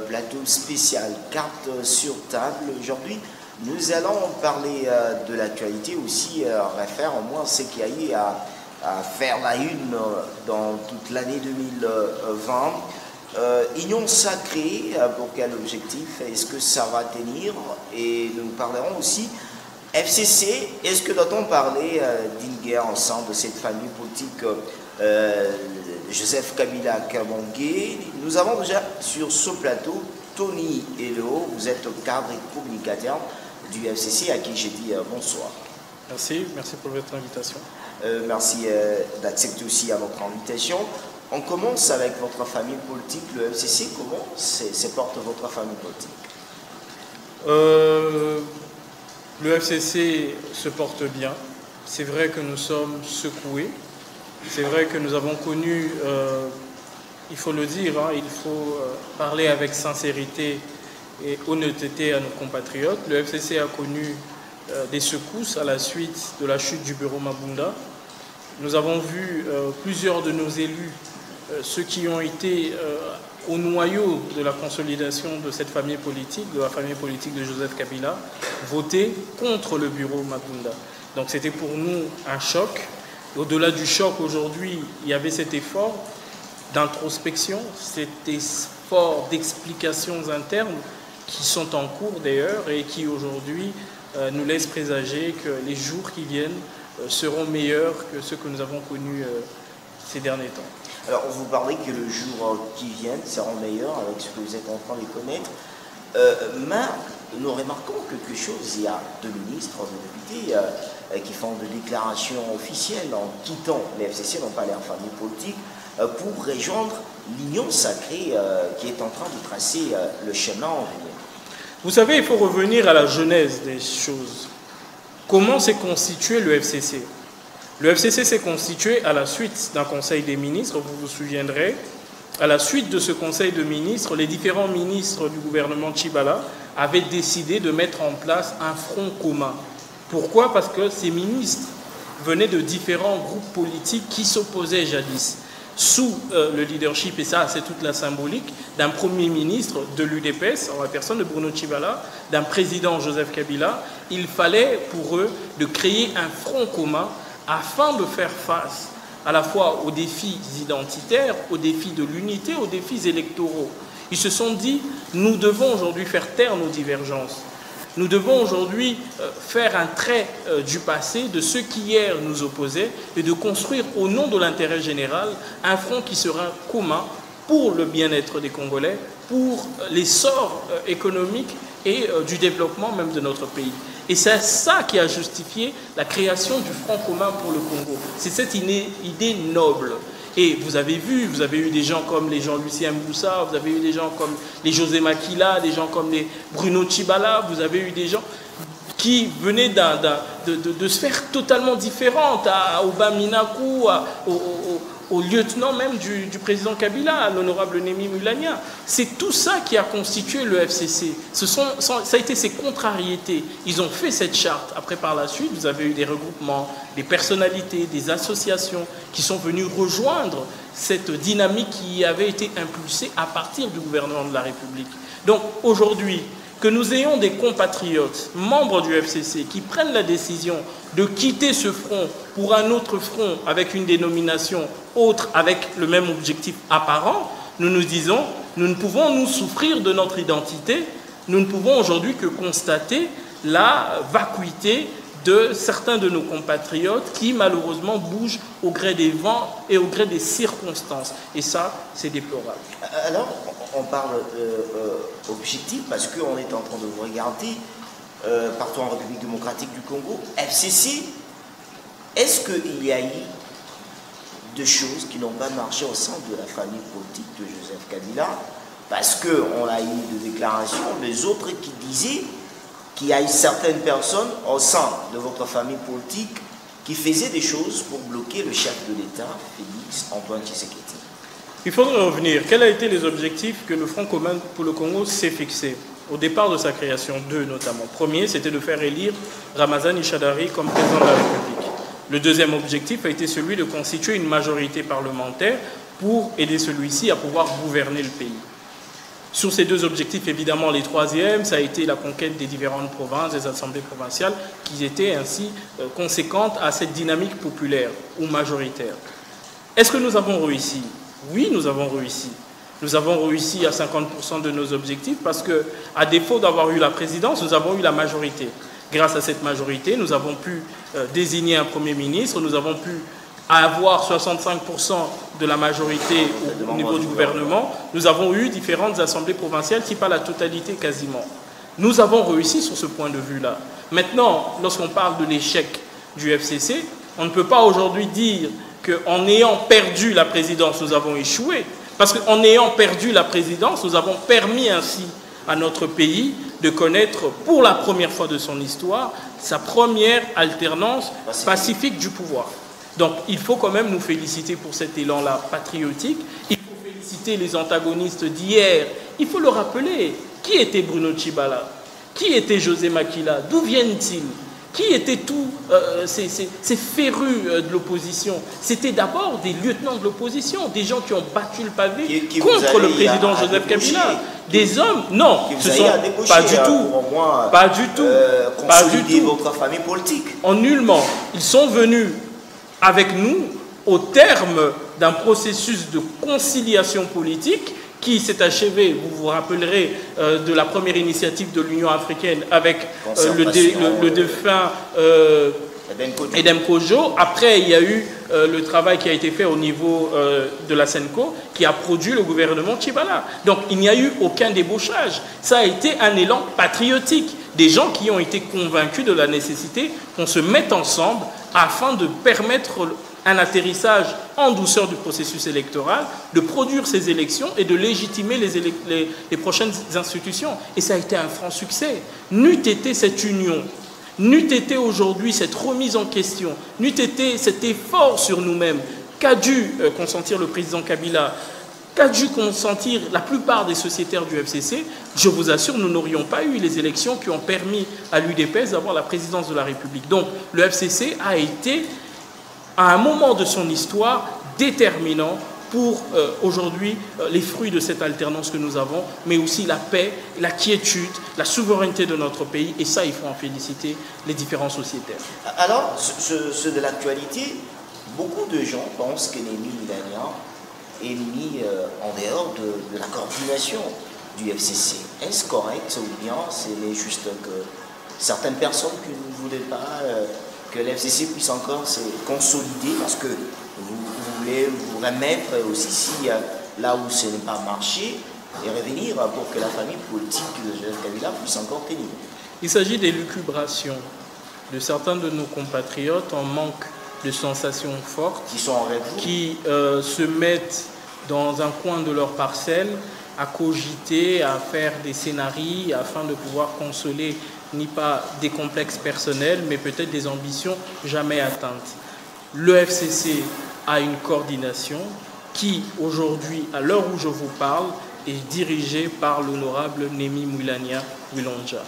plateau spécial, carte sur table. Aujourd'hui, nous allons parler de l'actualité aussi, réfère au moins ce qui a eu à faire la une dans toute l'année 2020. Union sacrée, pour quel objectif? Est-ce que ça va tenir? Et nous parlerons aussi FCC. Est-ce que doit-on parler d'une guerre ensemble de cette famille politique Joseph Kabila Kabongé? Nous avons déjà sur ce plateau Tony Hello, vous êtes cadre et communicateur du FCC à qui j'ai dit bonsoir. Merci pour votre invitation. Merci d'accepter aussi à votre invitation. On commence avec votre famille politique, le FCC. Comment se porte votre famille politique? Le FCC se porte bien. C'est vrai que nous sommes secoués. C'est vrai que nous avons connu, il faut le dire, il faut parler avec sincérité et honnêteté à nos compatriotes. Le FCC a connu des secousses à la suite de la chute du bureau Mabunda. Nous avons vu plusieurs de nos élus, ceux qui ont été au noyau de la consolidation de cette famille politique, de la famille politique de Joseph Kabila, voter contre le bureau Mabunda. Donc c'était pour nous un choc. Au-delà du choc, aujourd'hui, il y avait cet effort d'introspection, cet effort d'explications internes qui sont en cours d'ailleurs et qui aujourd'hui nous laissent présager que les jours qui viennent seront meilleurs que ceux que nous avons connus ces derniers temps. Alors, vous parlez que le jour qui viennent seront meilleurs avec ce que vous êtes en train de connaître. Mais nous remarquons quelque chose. Il y a deux ministres, deux députés qui font des déclarations officielles en quittant les FCC, non pas leur famille politique, pour rejoindre l'Union sacrée qui est en train de tracer le chemin en venir. Vous savez, il faut revenir à la genèse des choses. Comment s'est constitué le FCC? Le FCC s'est constitué à la suite d'un conseil des ministres, vous vous souviendrez. À la suite de ce conseil de ministres, les différents ministres du gouvernement Tchibala avaient décidé de mettre en place un front commun. Pourquoi? Parce que ces ministres venaient de différents groupes politiques qui s'opposaient jadis. Sous le leadership, et ça c'est toute la symbolique, d'un premier ministre de l'UDPS, en la personne de Bruno Tchibala, d'un président Joseph Kabila, il fallait pour eux de créer un front commun afin de faire face à la fois aux défis identitaires, aux défis de l'unité, aux défis électoraux. Ils se sont dit, nous devons aujourd'hui faire taire nos divergences. Nous devons aujourd'hui faire un trait du passé de ceux qui hier nous opposaient et de construire au nom de l'intérêt général un front qui sera commun pour le bien-être des Congolais, pour l'essor économique et du développement même de notre pays. Et c'est ça qui a justifié la création du Front commun pour le Congo. C'est cette idée noble. Et vous avez vu, vous avez eu des gens comme les Jean-Lucien Mboussa, vous avez eu des gens comme les José Makila, des gens comme les Bruno Tchibala, vous avez eu des gens qui venaient de sphères totalement différentes, à Obaminakou, au lieutenant même du président Kabila, l'honorable Némi Mulania. C'est tout ça qui a constitué le FCC. Ça a été ces contrariétés. Ils ont fait cette charte. Après, par la suite, vous avez eu des regroupements, des personnalités, des associations qui sont venues rejoindre cette dynamique qui avait été impulsée à partir du gouvernement de la République. Donc, aujourd'hui, que nous ayons des compatriotes, membres du FCC, qui prennent la décision de quitter ce front pour un autre front avec une dénomination autre, avec le même objectif apparent, nous nous disons, nous ne pouvons nous souffrir de notre identité, nous ne pouvons aujourd'hui que constater la vacuité de certains de nos compatriotes qui malheureusement bougent au gré des vents et au gré des circonstances. Et ça, c'est déplorable. Alors, on parle objectif parce qu'on est en train de vous regarder partout en République démocratique du Congo. FCC, est-ce qu'il y a eu des choses qui n'ont pas marché au sein de la famille politique de Joseph Kabila? Parce qu'on a eu des déclarations des autres qui disaient qu'il y a eu certaines personnes au sein de votre famille politique qui faisaient des choses pour bloquer le chef de l'État, Félix Antoine Tshisekedi. Il faudrait revenir. Quels ont été les objectifs que le Front commun pour le Congo s'est fixé au départ de sa création? Deux notamment. Premier, c'était de faire élire Ramazani Shadari comme président de la République. Le deuxième objectif a été celui de constituer une majorité parlementaire pour aider celui-ci à pouvoir gouverner le pays. Sur ces deux objectifs, évidemment, les troisièmes, ça a été la conquête des différentes provinces, des assemblées provinciales, qui étaient ainsi conséquentes à cette dynamique populaire ou majoritaire. Est-ce que nous avons réussi? Oui, nous avons réussi. Nous avons réussi à 50% de nos objectifs parce qu'à défaut d'avoir eu la présidence, nous avons eu la majorité. Grâce à cette majorité, nous avons pu désigner un Premier ministre, nous avons pu avoir 65% de la majorité au niveau du gouvernement. Nous avons eu différentes assemblées provinciales, qui pas la totalité quasiment. Nous avons réussi sur ce point de vue-là. Maintenant, lorsqu'on parle de l'échec du FCC, on ne peut pas aujourd'hui dire qu'en ayant perdu la présidence, nous avons échoué. Parce qu'en ayant perdu la présidence, nous avons permis ainsi à notre pays de connaître pour la première fois de son histoire sa première alternance pacifique du pouvoir. Donc il faut quand même nous féliciter pour cet élan-là patriotique. Il faut féliciter les antagonistes d'hier. Il faut le rappeler. Qui était Bruno Tshibala? Qui était José Makila? D'où viennent-ils? Qui étaient tous ces férus de l'opposition? C'était d'abord des lieutenants de l'opposition, des gens qui ont battu le pavé contre le président Joseph Kabila. Des hommes, non, ce sont pas du tout, pas du tout, pas du tout. Votre famille politique. En nullement, ils sont venus avec nous au terme d'un processus de conciliation politique qui s'est achevé, vous vous rappellerez, de la première initiative de l'Union africaine avec le défunt Edem Kojo. Après, il y a eu le travail qui a été fait au niveau de la SENCO qui a produit le gouvernement Tshibala. Donc, il n'y a eu aucun débauchage. Ça a été un élan patriotique. Des gens qui ont été convaincus de la nécessité qu'on se mette ensemble afin de permettre un atterrissage en douceur du processus électoral, de produire ces élections et de légitimer les prochaines institutions. Et ça a été un franc succès. N'eût été cette union, n'eût été aujourd'hui cette remise en question, n'eût été cet effort sur nous-mêmes qu'a dû consentir le président Kabila, qu'a dû consentir la plupart des sociétaires du FCC, je vous assure, nous n'aurions pas eu les élections qui ont permis à l'UDPS d'avoir la présidence de la République. Donc le FCC a été, à un moment de son histoire, déterminant pour aujourd'hui les fruits de cette alternance que nous avons, mais aussi la paix, la quiétude, la souveraineté de notre pays. Et ça, il faut en féliciter les différents sociétaires. Alors, ce de l'actualité, beaucoup de gens pensent que Némi Milania est mis en dehors de la coordination du FCC. Est-ce correct ou bien c'est juste que certaines personnes qui ne voulaient pas que l'FCC puisse encore se consolider parce que vous voulez vous remettre aussi si là où ce n'est pas marché et revenir pour que la famille politique de Joseph Kabila puisse encore tenir? Il s'agit des lucubrations de certains de nos compatriotes en manque de sensations fortes qui sont en rêve, qui se mettent dans un coin de leur parcelle à cogiter, à faire des scénarios afin de pouvoir consoler ni pas des complexes personnels, mais peut-être des ambitions jamais atteintes. Le FCC a une coordination qui, aujourd'hui, à l'heure où je vous parle, est dirigée par l'honorable Némi Moulania Wilonja.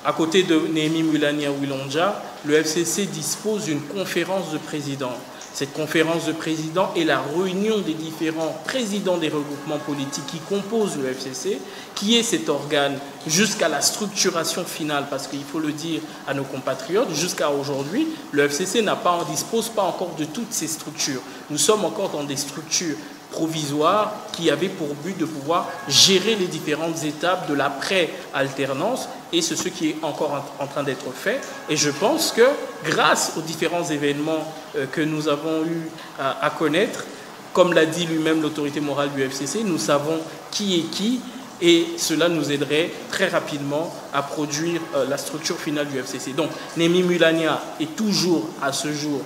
À côté de Némi Moulania Wilonja, le FCC dispose d'une conférence de présidents. Cette conférence de présidents est la réunion des différents présidents des regroupements politiques qui composent le FCC, qui est cet organe jusqu'à la structuration finale, parce qu'il faut le dire à nos compatriotes, jusqu'à aujourd'hui, le FCC ne dispose pas encore de toutes ces structures. Nous sommes encore dans des structures provisoires qui avaient pour but de pouvoir gérer les différentes étapes de l'après-alternance, et c'est ce qui est encore en train d'être fait. Et je pense que grâce aux différents événements que nous avons eu à connaître, comme l'a dit lui-même l'autorité morale du FCC, nous savons qui est qui, et cela nous aiderait très rapidement à produire la structure finale du FCC. Donc Némi Moulania est toujours à ce jour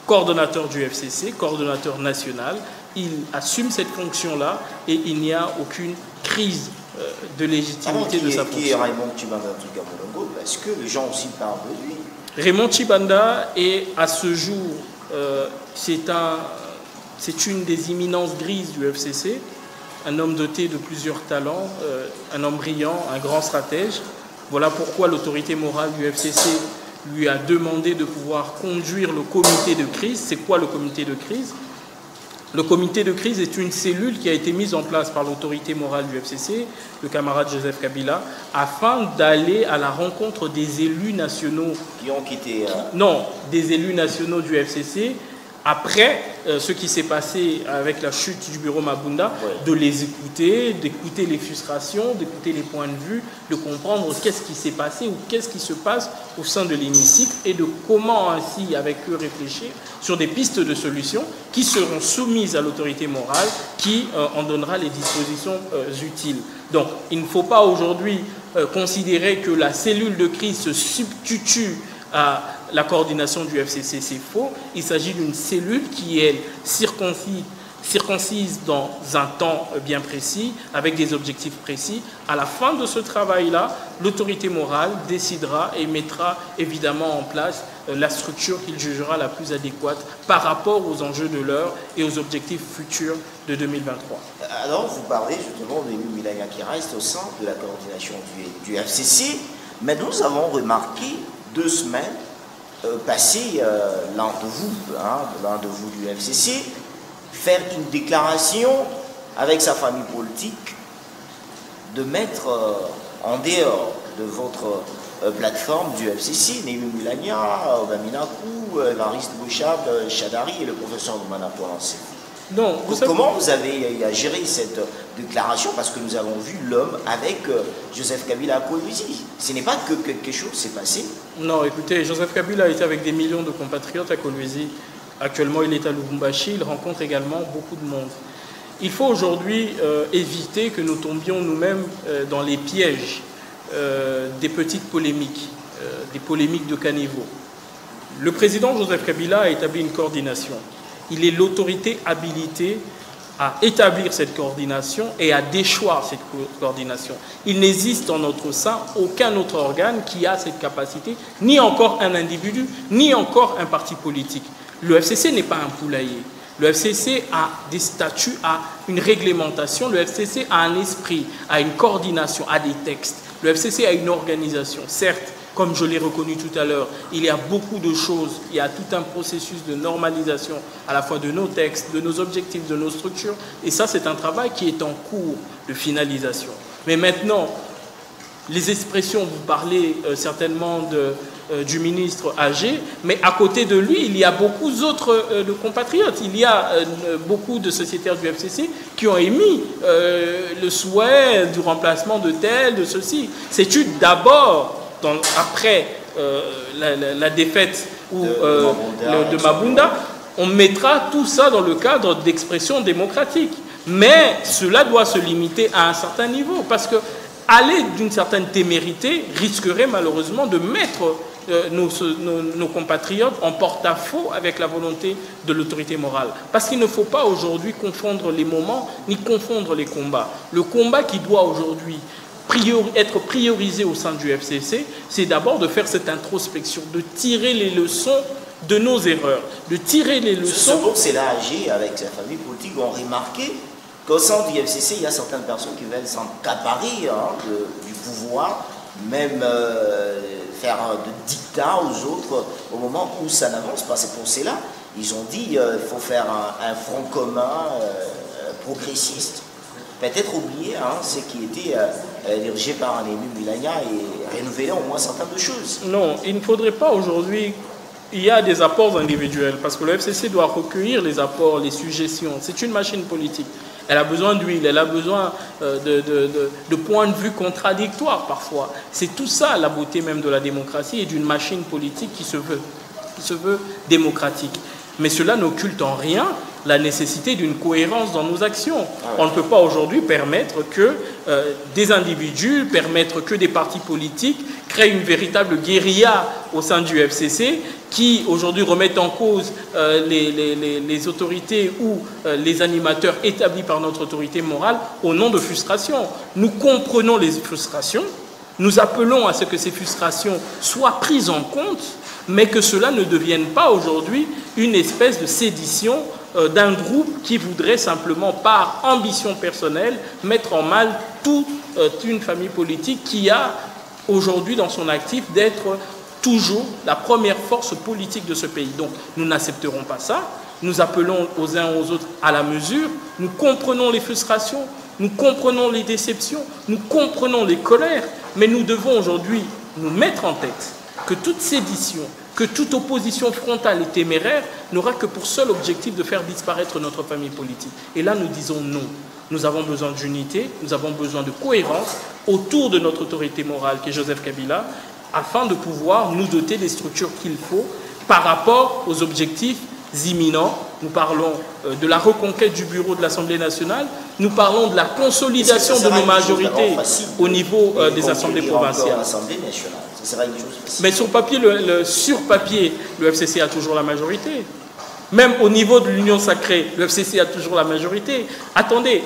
coordonnateur du FCC, coordonnateur national. Il assume cette fonction-là et il n'y a aucune crise de légitimité de sa fonction. Qui est Raymond Tshibanda Mulongo? Parce que les gens aussi parlent de lui. Raymond Tshibanda est à ce jour, c'est une des imminences grises du FCC, un homme doté de plusieurs talents, un homme brillant, un grand stratège. Voilà pourquoi l'autorité morale du FCC lui a demandé de pouvoir conduire le comité de crise. C'est quoi le comité de crise? Le comité de crise est une cellule qui a été mise en place par l'autorité morale du FCC, le camarade Joseph Kabila, afin d'aller à la rencontre des élus nationaux. Qui ont quitté... Non, des élus nationaux du FCC, après ce qui s'est passé avec la chute du bureau Mabunda, de les écouter, d'écouter les frustrations, d'écouter les points de vue, de comprendre qu'est-ce qui s'est passé ou qu'est-ce qui se passe au sein de l'hémicycle et de comment ainsi, avec eux, réfléchir sur des pistes de solutions qui seront soumises à l'autorité morale qui en donnera les dispositions utiles. Donc, il ne faut pas aujourd'hui considérer que la cellule de crise se substitue à la coordination du FCC, c'est faux. Il s'agit d'une cellule qui est circoncise dans un temps bien précis, avec des objectifs précis. À la fin de ce travail-là, l'autorité morale décidera et mettra évidemment en place la structure qu'il jugera la plus adéquate par rapport aux enjeux de l'heure et aux objectifs futurs de 2023. Alors, vous parlez justement de Milagna qui reste au sein de la coordination du FCC, mais nous avons remarqué 2 semaines passées, l'un de vous du FCC, faire une déclaration avec sa famille politique de mettre en dehors de votre plateforme du FCC, Némi Milagna, Baminakou, Evariste Bouchab, Chadari et le professeur Noumana Poulancé. Donc, comment vous avez géré cette déclaration? Parce que nous avons vu l'homme avec Joseph Kabila à Kolwezi. Ce n'est pas que quelque chose s'est passé. Non, écoutez, Joseph Kabila était avec des millions de compatriotes à Kolwezi. Actuellement, il est à Lubumbashi. Il rencontre également beaucoup de monde. Il faut aujourd'hui éviter que nous tombions nous-mêmes dans les pièges des petites polémiques, des polémiques de caniveau. Le président Joseph Kabila a établi une coordination. Il est l'autorité habilitée à établir cette coordination et à déchoir cette coordination. Il n'existe en notre sein aucun autre organe qui a cette capacité, ni encore un individu, ni encore un parti politique. Le FCC n'est pas un poulailler. Le FCC a des statuts, a une réglementation. Le FCC a un esprit, a une coordination, a des textes. Le FCC a une organisation, certes. Comme je l'ai reconnu tout à l'heure, il y a beaucoup de choses, il y a tout un processus de normalisation à la fois de nos textes, de nos objectifs, de nos structures. Et ça, c'est un travail qui est en cours de finalisation. Mais maintenant, les expressions, vous parlez certainement du ministre âgé, mais à côté de lui, il y a beaucoup d'autres de compatriotes. Il y a beaucoup de sociétaires du FCC qui ont émis le souhait du remplacement de tel, de ceci. C'est-tu d'abord... après la défaite de Mabunda, on mettra tout ça dans le cadre d'expression démocratique. Mais cela doit se limiter à un certain niveau, parce que aller d'une certaine témérité risquerait malheureusement de mettre nos compatriotes en porte-à-faux avec la volonté de l'autorité morale. Parce qu'il ne faut pas aujourd'hui confondre les moments, ni confondre les combats. Le combat qui doit aujourd'hui être priorisé au sein du FCC, c'est d'abord de faire cette introspection, de tirer les leçons de nos erreurs, de tirer les leçons... Ce conseil-là agi avec sa famille politique ont remarqué qu'au sein du FCC, il y a certaines personnes qui veulent s'emparer du pouvoir, même faire de dictat aux autres au moment où ça n'avance pas. C'est pour cela ils ont dit qu'il faut faire un front commun progressiste. Peut-être oublier ce qui était dirigé par Némi Milagna et renouveler au moins certaines choses. Non, il ne faudrait pas aujourd'hui... Il y a des apports individuels, parce que le FCC doit recueillir les apports, les suggestions. C'est une machine politique. Elle a besoin d'huile, elle a besoin de points de vue contradictoires parfois. C'est tout ça la beauté même de la démocratie et d'une machine politique qui se veut démocratique. Mais cela n'occulte en rien la nécessité d'une cohérence dans nos actions. On ne peut pas aujourd'hui permettre que des individus, permettre que des partis politiques créent une véritable guérilla au sein du FCC qui aujourd'hui remettent en cause les autorités ou les animateurs établis par notre autorité morale au nom de frustrations. Nous comprenons les frustrations, nous appelons à ce que ces frustrations soient prises en compte, mais que cela ne devienne pas aujourd'hui une espèce de sédition d'un groupe qui voudrait simplement, par ambition personnelle, mettre en mal toute une famille politique qui a aujourd'hui dans son actif d'être toujours la première force politique de ce pays. Donc nous n'accepterons pas ça. nous appelons aux uns aux autres à la mesure, nous comprenons les frustrations, nous comprenons les déceptions, nous comprenons les colères, mais nous devons aujourd'hui nous mettre en tête que toute sédition, que toute opposition frontale et téméraire n'aura que pour seul objectif de faire disparaître notre famille politique. Et là, nous disons non. Nous avons besoin d'unité, nous avons besoin de cohérence autour de notre autorité morale qui est Joseph Kabila, afin de pouvoir nous doter des structures qu'il faut par rapport aux objectifs imminents. Nous parlons de la reconquête du bureau de l'Assemblée nationale, nous parlons de la consolidation de nos majorités au niveau des assemblées provinciales. Mais sur papier, sur papier, le FCC a toujours la majorité. Même au niveau de l'Union sacrée, le FCC a toujours la majorité. Attendez,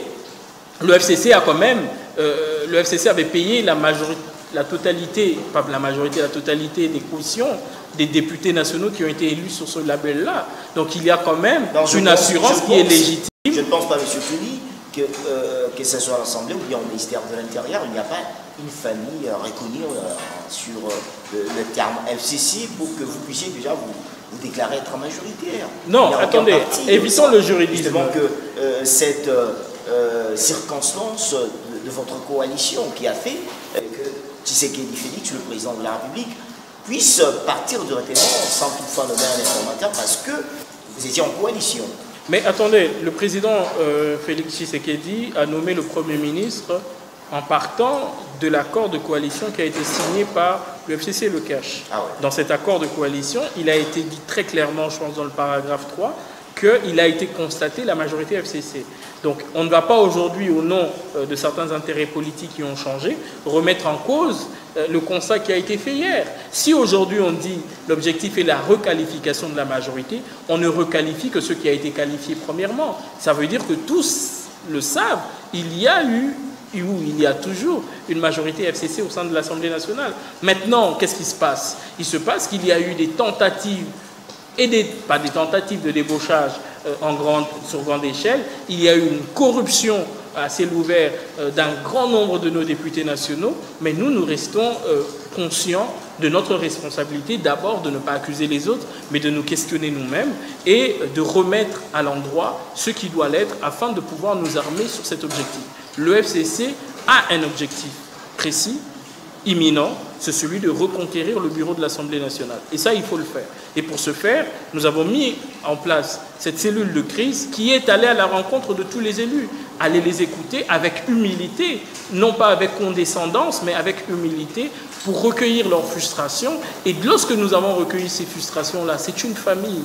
le FCC a quand même, le FCC avait payé la totalité, pas la majorité, la totalité des cautions des députés nationaux qui ont été élus sur ce label-là. Donc il y a quand même une assurance qui est légitime. Je ne pense pas, M. Kelly, que ce soit à l'Assemblée ou bien au ministère de l'Intérieur, il n'y a pas une famille reconnue sur le terme FCC pour que vous puissiez déjà vous déclarer être majoritaire. Non, attendez, évitons le juridisme. Justement que cette circonstance de votre coalition qui a fait que Tshisekedi Félix, le président de la République, puisse partir directement sans toutefois nommer un informateur parce que vous étiez en coalition. Mais attendez, le président Félix Tshisekedi a nommé le Premier ministre en partant de l'accord de coalition qui a été signé par le FCC et le CACH. Ah ouais. Dans cet accord de coalition, il a été dit très clairement, je pense dans le paragraphe 3, qu'il a été constaté la majorité FCC. Donc on ne va pas aujourd'hui, au nom de certains intérêts politiques qui ont changé, remettre en cause le constat qui a été fait hier. Si aujourd'hui on dit l'objectif est la requalification de la majorité, on ne requalifie que ce qui a été qualifié premièrement. Ça veut dire que tous le savent, il y a eu, ou il y a toujours une majorité FCC au sein de l'Assemblée nationale. Maintenant, qu'est-ce qui se passe? Il se passe qu'il y a eu des tentatives, et pas des tentatives de débauchage sur grande échelle, il y a eu une corruption à ciel ouvert d'un grand nombre de nos députés nationaux, mais nous restons conscients de notre responsabilité, d'abord de ne pas accuser les autres, mais de nous questionner nous-mêmes et de remettre à l'endroit ce qui doit l'être afin de pouvoir nous armer sur cet objectif. Le FCC a un objectif précis, imminent, c'est celui de reconquérir le bureau de l'Assemblée nationale. Et ça, il faut le faire. Et pour ce faire, nous avons mis en place cette cellule de crise qui est allée à la rencontre de tous les élus, aller les écouter avec humilité, non pas avec condescendance, mais avec humilité, pour recueillir leurs frustrations. Et lorsque nous avons recueilli ces frustrations-là, c'est une famille.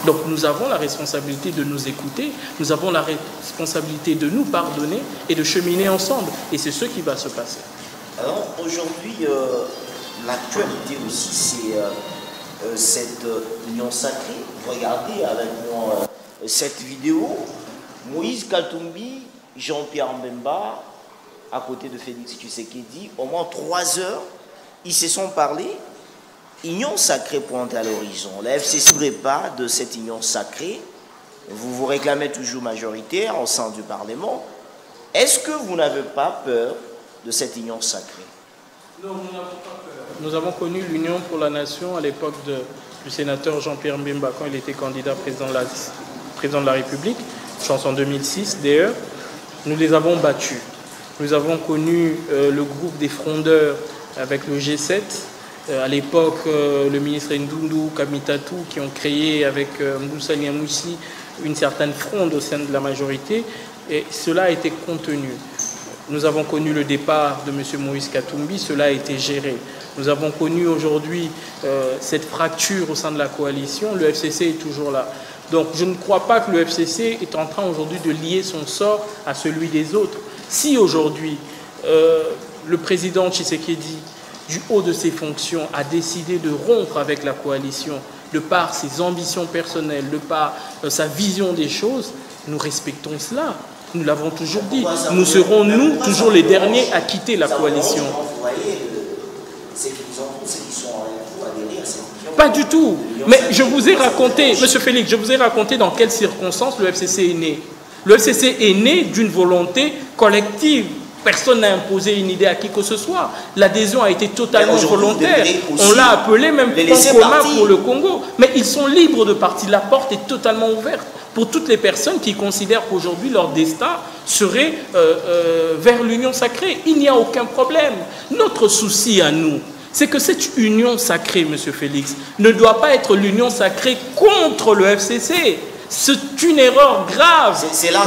Donc nous avons la responsabilité de nous écouter, nous avons la responsabilité de nous pardonner et de cheminer ensemble. Et c'est ce qui va se passer. Alors aujourd'hui, l'actualité aussi, c'est cette union sacrée. Regardez avec moi cette vidéo. Moïse Katumbi, Jean-Pierre Mbemba, à côté de Félix Tshisekedi, au moins 3 heures, ils se sont parlé. Union sacrée pointe à l'horizon. La FCC ne voudrait pas de cette union sacrée. Vous vous réclamez toujours majoritaire au sein du Parlement. Est-ce que vous n'avez pas peur de cette union sacrée? Non, nous n'avons pas peur. Nous avons connu l'Union pour la Nation à l'époque du sénateur Jean-Pierre Mbemba quand il était candidat président de la République, je pense en 2006 d'ailleurs. Nous les avons battus. Nous avons connu le groupe des frondeurs avec le G7. À l'époque, le ministre Ndundu Kamitatou qui ont créé avec Moussa Niamoussi une certaine fronde au sein de la majorité et cela a été contenu. Nous avons connu le départ de M. Moïse Katumbi, cela a été géré. Nous avons connu aujourd'hui cette fracture au sein de la coalition, le FCC est toujours là. Donc je ne crois pas que le FCC est en train aujourd'hui de lier son sort à celui des autres. Si aujourd'hui le président Tshisekedi, du haut de ses fonctions, a décidé de rompre avec la coalition, de par ses ambitions personnelles, de par sa vision des choses, nous respectons cela. Nous l'avons toujours dit. Nous serons, nous, toujours les derniers à quitter la coalition. Pas du tout. Mais je vous ai raconté, M. Félix, je vous ai raconté dans quelles circonstances le FCC est né. Le FCC est né d'une volonté collective Personne n'a imposé une idée à qui que ce soit. L'adhésion a été totalement volontaire. On l'a appelé même Front commun pour le Congo. Mais ils sont libres de partir. La porte est totalement ouverte pour toutes les personnes qui considèrent qu'aujourd'hui leur destin serait vers l'union sacrée. Il n'y a aucun problème. Notre souci à nous, c'est que cette union sacrée, M. Félix, ne doit pas être l'union sacrée contre le FCC. C'est une erreur grave.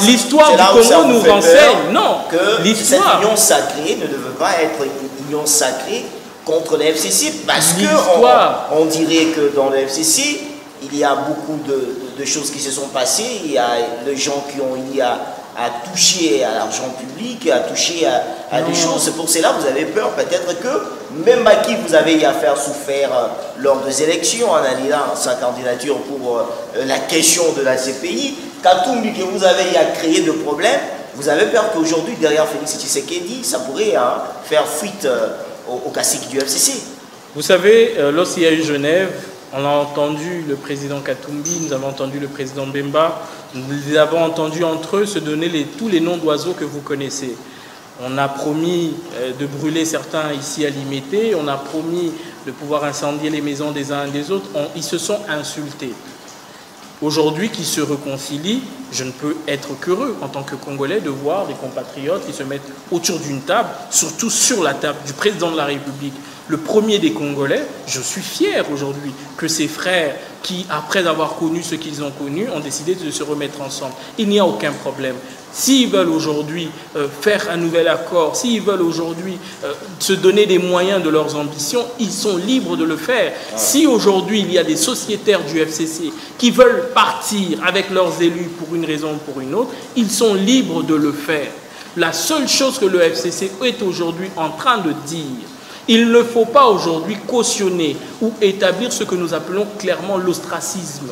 L'histoire du Congo nous renseigne. Non, que cette union sacrée ne devait pas être une union sacrée contre le FCC, parce qu'on dirait que dans le FCC, il y a beaucoup de choses qui se sont passées. Il y a les gens qui ont eu à toucher à l'argent public, à toucher à des choses. C'est pour cela que vous avez peur. Peut-être que même à qui vous avez affaire souffert lors des élections en annonçant sa candidature pour la question de la CPI, Katumbi que vous avez à créer de problèmes, vous avez peur qu'aujourd'hui, derrière Félix Tshisekedi, ça pourrait faire fuite au cacique du FCC. Vous savez, lorsqu'il y a eu Genève, on a entendu le président Katumbi, nous avons entendu le président Bemba, nous avons entendu entre eux se donner tous les noms d'oiseaux que vous connaissez. On a promis de brûler certains ici à Limité, on a promis de pouvoir incendier les maisons des uns et des autres, ils se sont insultés. Aujourd'hui, qui se réconcilient, je ne peux être qu'heureux en tant que Congolais de voir des compatriotes qui se mettent autour d'une table, surtout sur la table du président de la République, le premier des Congolais. Je suis fier aujourd'hui que ces frères qui, après avoir connu ce qu'ils ont connu, ont décidé de se remettre ensemble. Il n'y a aucun problème. S'ils veulent aujourd'hui faire un nouvel accord, s'ils veulent aujourd'hui se donner des moyens de leurs ambitions, ils sont libres de le faire. Si aujourd'hui il y a des sociétaires du FCC qui veulent partir avec leurs élus pour une raison ou pour une autre, ils sont libres de le faire. La seule chose que le FCC est aujourd'hui en train de dire, il ne faut pas aujourd'hui cautionner ou établir ce que nous appelons clairement l'ostracisme.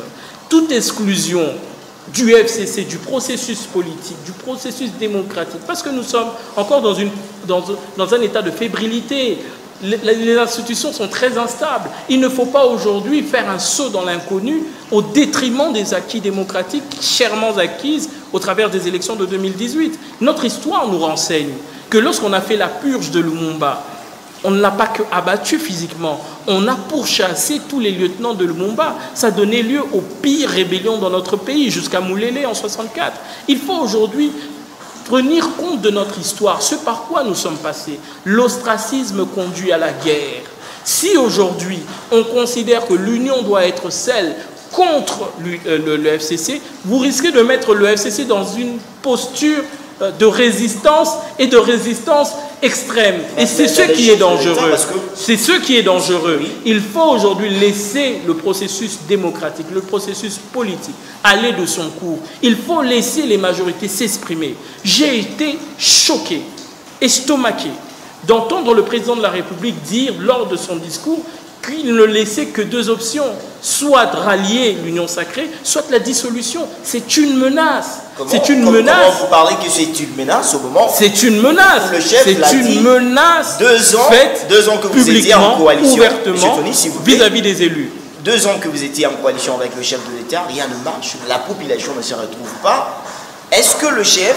Toute exclusion du FCC, du processus politique, du processus démocratique, parce que nous sommes encore dans un état de fébrilité. Les institutions sont très instables. Il ne faut pas aujourd'hui faire un saut dans l'inconnu au détriment des acquis démocratiques chèrement acquises au travers des élections de 2018. Notre histoire nous renseigne que lorsqu'on a fait la purge de Lumumba, on ne l'a pas que abattu physiquement, on a pourchassé tous les lieutenants de Lumumba. Ça donnait lieu aux pires rébellions dans notre pays, jusqu'à Moulélé en 1964. Il faut aujourd'hui tenir compte de notre histoire, ce par quoi nous sommes passés. L'ostracisme conduit à la guerre. Si aujourd'hui on considère que l'union doit être celle contre le FCC, vous risquez de mettre le FCC dans une posture de résistance et de résistance extrême. Et c'est ce qui est dangereux. C'est ce qui est dangereux. Il faut aujourd'hui laisser le processus démocratique, le processus politique aller de son cours. Il faut laisser les majorités s'exprimer. J'ai été choqué, estomaqué, d'entendre le président de la République dire lors de son discours qu'il ne laissait que deux options, soit rallier l'union sacrée, soit la dissolution. C'est une menace. C'est une menace. Comment vous parlez que c'est une menace au moment où c'est une menace. C'est une menace faite 2 ans que vous étiez en coalition, ouvertement, vis-à-vis des élus. 2 ans que vous étiez en coalition avec le chef de l'État, rien ne marche, la population ne se retrouve pas. Est-ce que le chef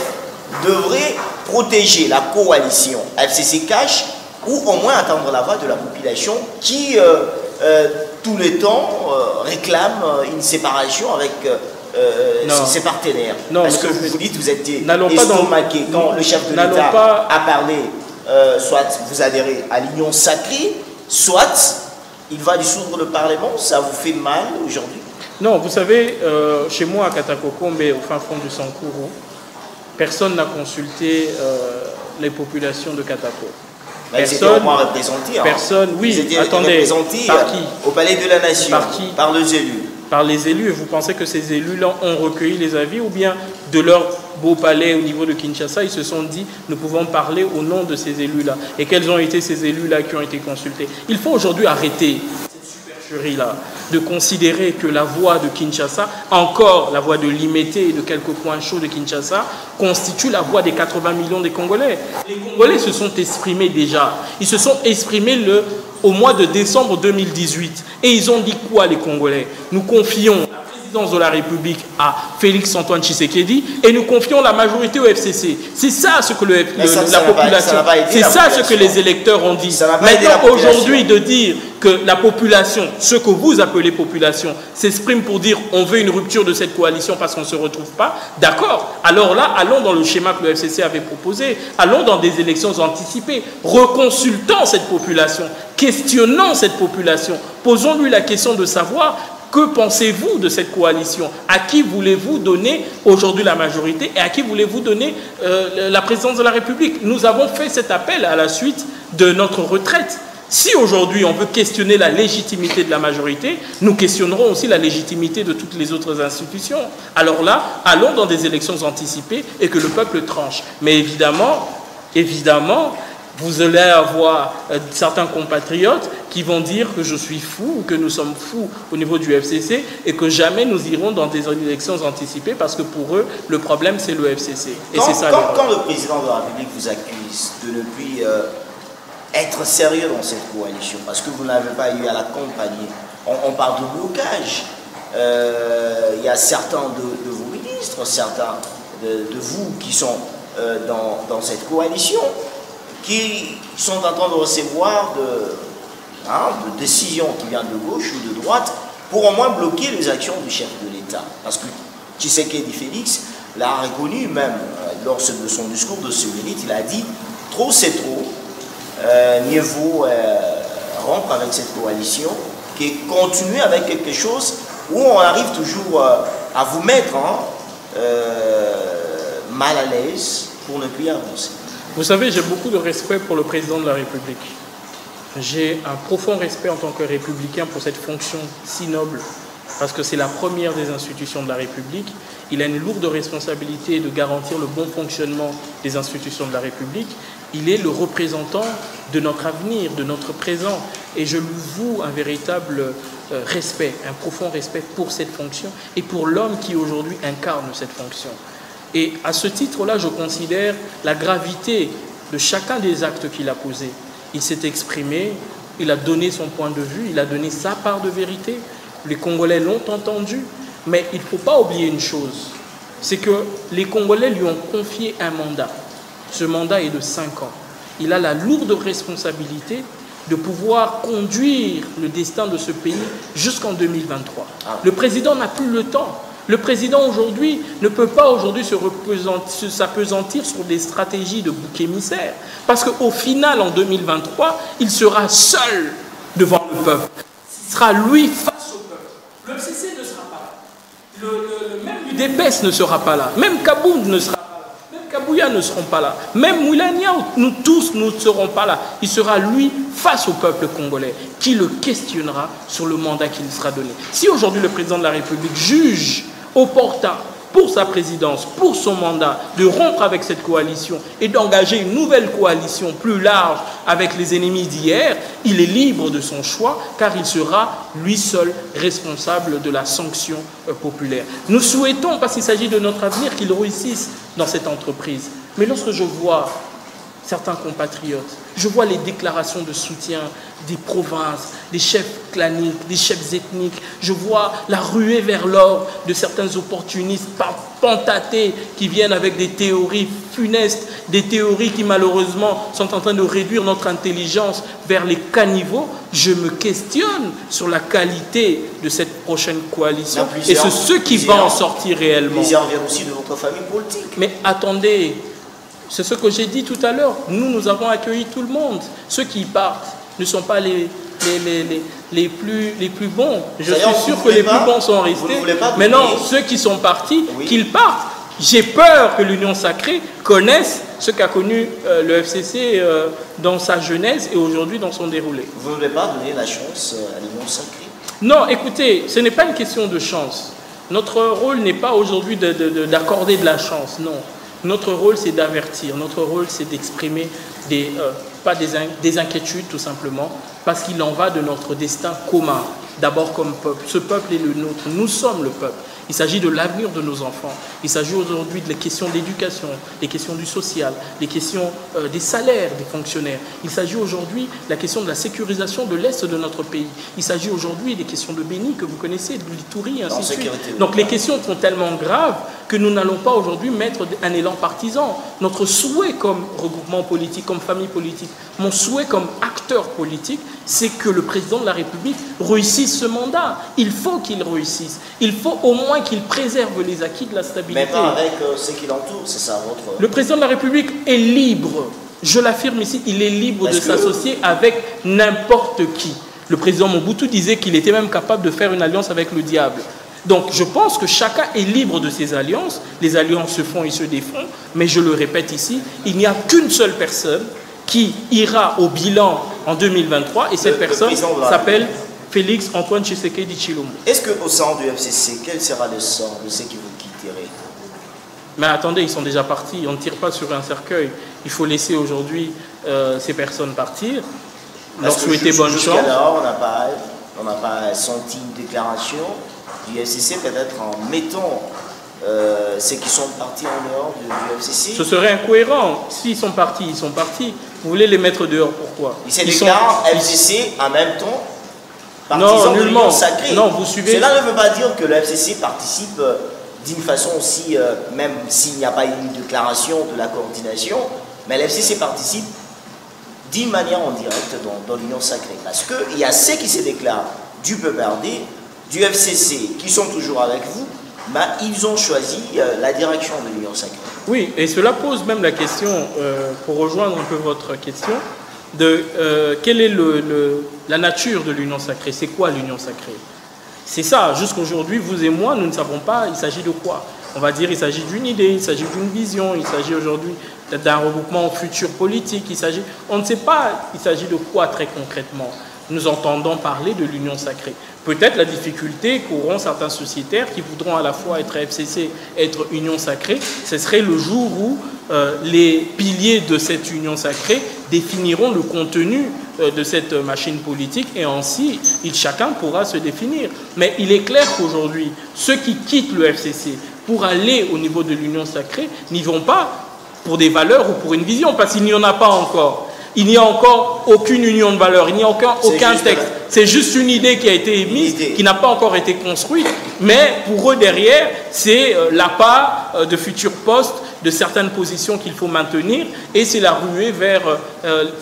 devrait protéger la coalition FCC Cash ou au moins attendre la voix de la population qui, tout le temps, réclame une séparation avec ses partenaires? Non, parce que vous dites que vous êtes estomaqué quand le chef de l'État a parlé, soit vous adhérez à l'union sacrée, soit il va dissoudre le Parlement. Ça vous fait mal aujourd'hui? Non, vous savez, chez moi à Katakokombe, au fin fond du Sankourou, personne n'a consulté les populations de Katako. Personne, représenté, personne, oui, attendez, par qui? Au Palais de la Nation. Par qui? Par les élus. Par les élus. Et vous pensez que ces élus-là ont recueilli les avis ou bien de leur beau palais au niveau de Kinshasa, ils se sont dit, nous pouvons parler au nom de ces élus-là. Et quels ont été ces élus-là qui ont été consultés? Il faut aujourd'hui arrêter cette supercherie-là, de considérer que la voix de Kinshasa, encore la voix de Limité et de quelques points chauds de Kinshasa, constitue la voix des 80 millions des Congolais. Les Congolais se sont exprimés déjà. Ils se sont exprimés au mois de décembre 2018. Et ils ont dit quoi, les Congolais? Nous confions la présidence de la République à Félix-Antoine Tshisekedi et nous confions la majorité au FCC. C'est ça ce que la population, c'est ça ce que les électeurs ont dit. Maintenant, aujourd'hui, de dire que la population, ce que vous appelez population, s'exprime pour dire on veut une rupture de cette coalition parce qu'on ne se retrouve pas, d'accord. Alors là, allons dans le schéma que le FCC avait proposé, allons dans des élections anticipées, reconsultons cette population, questionnons cette population, posons-lui la question de savoir que pensez-vous de cette coalition? À qui voulez-vous donner aujourd'hui la majorité et à qui voulez-vous donner la présidence de la République? Nous avons fait cet appel à la suite de notre retraite. Si aujourd'hui on veut questionner la légitimité de la majorité, nous questionnerons aussi la légitimité de toutes les autres institutions. Alors là, allons dans des élections anticipées et que le peuple tranche. Mais évidemment, vous allez avoir certains compatriotes qui vont dire que je suis fou ou que nous sommes fous au niveau du FCC et que jamais nous irons dans des élections anticipées parce que pour eux, le problème, c'est le FCC. Et c'est ça. Quand le président de la République vous accuse de ne plus être sérieux dans cette coalition, parce que vous n'avez pas eu à l'accompagner, on parle de blocage. Il y a certains de vos ministres, certains de vous qui sont dans cette coalition, qui sont en train de recevoir de décisions qui viennent de gauche ou de droite pour au moins bloquer les actions du chef de l'État. Parce que Tshisekedi Félix l'a reconnu même lors de son discours de Sévérité, il a dit « trop c'est trop, mieux vaut rompre avec cette coalition que continuer avec quelque chose où on arrive toujours à vous mettre mal à l'aise pour ne plus avancer ». Vous savez, j'ai beaucoup de respect pour le président de la République. J'ai un profond respect en tant que républicain pour cette fonction si noble, parce que c'est la première des institutions de la République. Il a une lourde responsabilité de garantir le bon fonctionnement des institutions de la République. Il est le représentant de notre avenir, de notre présent. Et je lui voue un véritable respect, un profond respect pour cette fonction et pour l'homme qui aujourd'hui incarne cette fonction. Et à ce titre-là, je considère la gravité de chacun des actes qu'il a posés. Il s'est exprimé, il a donné son point de vue, il a donné sa part de vérité. Les Congolais l'ont entendu, mais il ne faut pas oublier une chose, c'est que les Congolais lui ont confié un mandat. Ce mandat est de 5 ans. Il a la lourde responsabilité de pouvoir conduire le destin de ce pays jusqu'en 2023. Le président n'a plus le temps. Le président aujourd'hui ne peut pas aujourd'hui s'appesantir sur des stratégies de bouc émissaire. Parce qu'au final, en 2023, il sera seul devant le peuple. Il sera lui face au peuple. Le FCC ne sera pas là. Même l'UDPS ne sera pas là. Même Kabound ne sera pas là. Même Kabouya ne seront pas là. Même Moulania, nous tous ne serons pas là. Il sera lui face au peuple congolais qui le questionnera sur le mandat qui lui sera donné. Si aujourd'hui le président de la République juge opportun pour sa présidence, pour son mandat, de rompre avec cette coalition et d'engager une nouvelle coalition plus large avec les ennemis d'hier, il est libre de son choix car il sera lui seul responsable de la sanction populaire. Nous souhaitons, parce qu'il s'agit de notre avenir, qu'il réussisse dans cette entreprise. Mais lorsque je vois certains compatriotes, je vois les déclarations de soutien des provinces, des chefs claniques, des chefs ethniques. Je vois la ruée vers l'or de certains opportunistes pentatés qui viennent avec des théories funestes, des théories qui malheureusement sont en train de réduire notre intelligence vers les caniveaux. Je me questionne sur la qualité de cette prochaine coalition et c'est ce qui va en sortir réellement. Plusieurs viennent aussi de votre famille politique. Mais attendez, c'est ce que j'ai dit tout à l'heure. Nous avons accueilli tout le monde. Ceux qui partent ne sont pas les plus bons. Je suis sûr que les plus bons sont restés. Maintenant, ceux qui sont partis, qu'ils partent. J'ai peur que l'Union Sacrée connaisse ce qu'a connu le FCC dans sa genèse et aujourd'hui dans son déroulé. Vous ne voulez pas donner la chance à l'Union Sacrée? Non, écoutez, ce n'est pas une question de chance. Notre rôle n'est pas aujourd'hui d'accorder de la chance, non. Notre rôle, c'est d'avertir. Notre rôle, c'est d'exprimer des inquiétudes, tout simplement, parce qu'il en va de notre destin commun. d'abord comme peuple. Ce peuple est le nôtre, nous sommes le peuple. Il s'agit de l'avenir de nos enfants. Il s'agit aujourd'hui des questions d'éducation, des questions du social, des questions des salaires des fonctionnaires. Il s'agit aujourd'hui de la question de la sécurisation de l'Est de notre pays. Il s'agit aujourd'hui des questions de Béni que vous connaissez, de l'Itourie, ainsi de suite. Donc les questions sont tellement graves que nous n'allons pas aujourd'hui mettre un élan partisan. Notre souhait comme regroupement politique, comme famille politique, mon souhait comme acteur politique, c'est que le président de la République réussisse ce mandat. Il faut qu'il réussisse. Il faut au moins qu'il préserve les acquis de la stabilité. Mais pas avec ce qui l'entoure, c'est ça votre... Le président de la République est libre. Je l'affirme ici, il est libre de s'associer avec n'importe qui. Le président Mobutu disait qu'il était même capable de faire une alliance avec le diable. Donc je pense que chacun est libre de ses alliances. Les alliances se font et se défont. Mais je le répète ici, il n'y a qu'une seule personne qui ira au bilan en 2023 et cette personne s'appelle Félix Antoine Tshisekedi Tshilombo. Est-ce qu'au sein du FCC, quel sera le sort de ceux qui vous quitteraient? Mais attendez, ils sont déjà partis. On ne tire pas sur un cercueil. Il faut laisser aujourd'hui ces personnes partir. Leur souhaiter bonne chance. Jusqu'à là, on n'a pas senti une déclaration du FCC, peut-être en mettant ceux qui sont partis en dehors du FCC. Ce serait incohérent. S'ils sont partis, ils sont partis. Vous voulez les mettre dehors, pourquoi? Ils se déclarent FCC en même temps. Non, nullement. Non, vous suivez. Cela ne veut pas dire que le FCC participe d'une façon aussi, même s'il n'y a pas une déclaration de la coordination, mais le FCC participe d'une manière en direct dans l'Union sacrée. Parce qu'il y a ceux qui se déclarent du PPRD, du FCC, qui sont toujours avec vous, mais ils ont choisi la direction de l'Union sacrée. Oui, et cela pose même la question, pour rejoindre un peu votre question, de quelle est la nature de l'union sacrée. C'est quoi l'union sacrée? C'est ça, jusqu'aujourd'hui, vous et moi, nous ne savons pas il s'agit de quoi. On va dire il s'agit d'une idée, il s'agit d'une vision, il s'agit aujourd'hui d'un regroupement futur politique, on ne sait pas il s'agit de quoi très concrètement. Nous entendons parler de l'union sacrée. Peut-être la difficulté qu'auront certains sociétaires qui voudront à la fois être FCC et être union sacrée, ce serait le jour où les piliers de cette union sacrée définiront le contenu de cette machine politique et ainsi chacun pourra se définir. Mais il est clair qu'aujourd'hui, ceux qui quittent le FCC pour aller au niveau de l'union sacrée n'y vont pas pour des valeurs ou pour une vision, parce qu'il n'y en a pas encore. Il n'y a encore aucune union de valeurs, il n'y a aucun texte. C'est juste une idée qui a été émise, qui n'a pas encore été construite. Mais pour eux, derrière, c'est l'appât de futurs postes, de certaines positions qu'il faut maintenir. Et c'est la ruée vers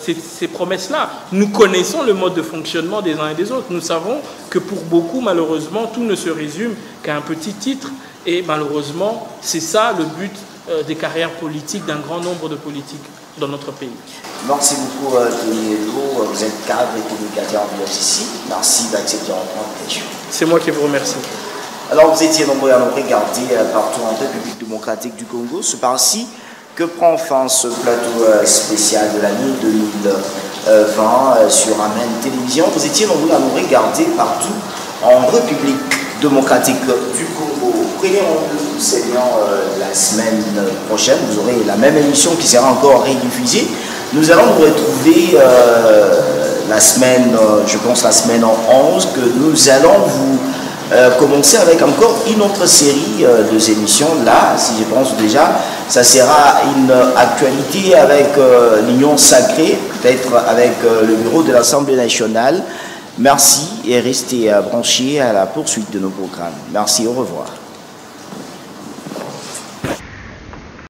ces promesses-là. Nous connaissons le mode de fonctionnement des uns et des autres. Nous savons que pour beaucoup, malheureusement, tout ne se résume qu'à un petit titre. Et malheureusement, c'est ça le but des carrières politiques d'un grand nombre de politiques dans notre pays. Merci beaucoup, Tony Elo. Vous êtes cadre et communicateur du FCC. Merci d'accepter notre invitation. C'est moi qui vous remercie. Alors, vous étiez nombreux à nous regarder partout en République démocratique du Congo. C'est par-ci que prend fin ce plateau spécial de l'année 2020 sur Amen Télévision. Vous étiez nombreux à nous regarder partout en République démocratique du Congo. Prenez rendez-vous, c'est bien la semaine prochaine. Vous aurez la même émission qui sera encore rediffusée. Nous allons nous retrouver la semaine, je pense la semaine en 11, que nous allons vous commencer avec encore une autre série de émissions. Là, si je pense déjà, ça sera une actualité avec l'Union sacrée, peut-être avec le bureau de l'Assemblée nationale. Merci et restez branchés à la poursuite de nos programmes. Merci, au revoir.